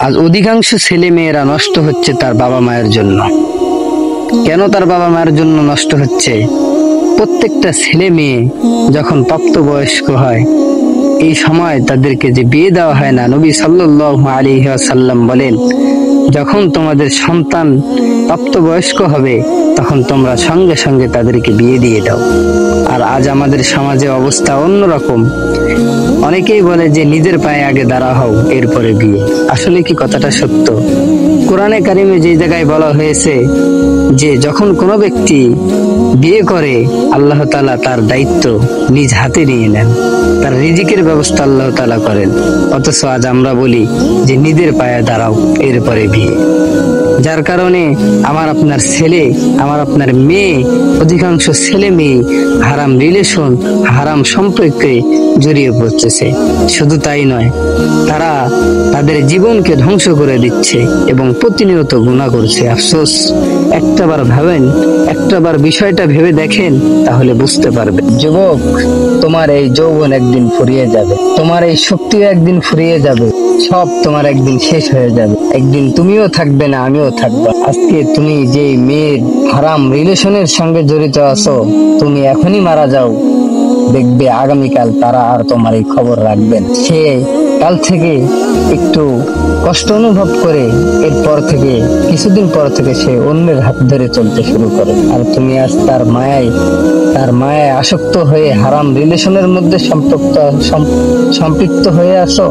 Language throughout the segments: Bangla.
আজ অধিকাংশ ছেলে মেয়েরা নষ্ট হচ্ছে তার বাবা মায়ের জন্য। কেন তার বাবা মায়ের জন্য নষ্ট হচ্ছে? প্রত্যেকটা ছেলে মেয়ে যখন প্রাপ্তবয়স্ক হয়, এই সময় তাদেরকে যে বিয়ে দেওয়া হয় না, নবী সাল্লাল্লাহু আলাইহি ওয়াসাল্লাম বলেন, যখন তোমাদের সন্তান প্রাপ্তবয়স্ক হবে তখন তোমরা সঙ্গে সঙ্গে তাদেরকে বিয়ে দিয়ে দাও। আর আজ আমাদের সমাজে অবস্থা অন্যরকম। অনেকেই বলে যে নিজের পায়ে আগে দাঁড়া হও, এরপরে বিয়ে। আসলে কি কথাটা সত্য? কোরআনে কারিমে যে জায়গায় বলা হয়েছে যে যখন কোনো ব্যক্তি বিয়ে করে, আল্লাহ তাআলা তার দায়িত্ব নিজ হাতে নিয়ে নেন, তার রিজিকের ব্যবস্থা আল্লাহ তাআলা করেন। অথচ আজ আমরা বলি যে নিজের পায়ে দাঁড়াও, এরপরে বিয়ে। যার কারণে আমার আপনার ছেলে, আমার আপনার মেয়ে, অধিকাংশ ছেলে মেয়ে হারাম রিলেশন, হারাম সম্পর্কে জড়িয়ে পড়তেছে। শুধু তাই নয়, তারা তাদের জীবনকে ধ্বংস করে দিচ্ছে এবং প্রতিনিয়ত গুনাহ করছে। আফসোস, একটাবার ভাবেন, একটাবার বিষয়টা ভেবে দেখেন, তাহলে বুঝতে পারবে। যুবক, তোমার এই যৌবন একদিন ফুরিয়ে যাবে, তোমার এই শক্তিও একদিন ফুরিয়ে যাবে, সব তোমার একদিন শেষ হয়ে যাবে। একদিন তুমিও থাকবে না, আমিও থাকবো। আজকে তুমি যে মেয়ের হারাম রিলেশনের সঙ্গে জড়িত আছো, তুমি এখনই মারা যাও, দেখবে আগামীকাল তারা আর তোমার এই খবর রাখবেন। সে কাল থেকে একটু কষ্ট অনুভব করে, এরপর থেকে কিছুদিন পর থেকে সে অন্যের হাত ধরে চলতে শুরু করে। আর তুমি আজ তার মায়ায় আসক্ত হয়ে হারাম রিলেশনের মধ্যে সম্পৃক্ত হয়ে আছো।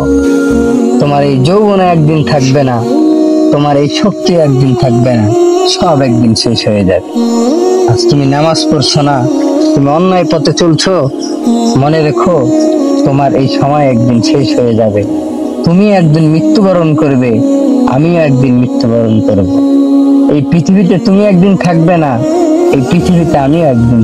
তোমার এই যৌবন একদিন থাকবে না, তোমার এই শক্তি একদিন থাকবে না, সব একদিন শেষ হয়ে যাবে। আজ তুমি নামাজ পড়ছো না, তুমি অন্যায় পথে চলছো, মনে রেখো তোমার এই সময় একদিন শেষ হয়ে যাবে। তুমি একদিন মৃত্যুবরণ করবে, আমিও একদিন মৃত্যুবরণ করব। এই পৃথিবীতে তুমি একদিন থাকবে না, এই পৃথিবীতে আমিও একদিন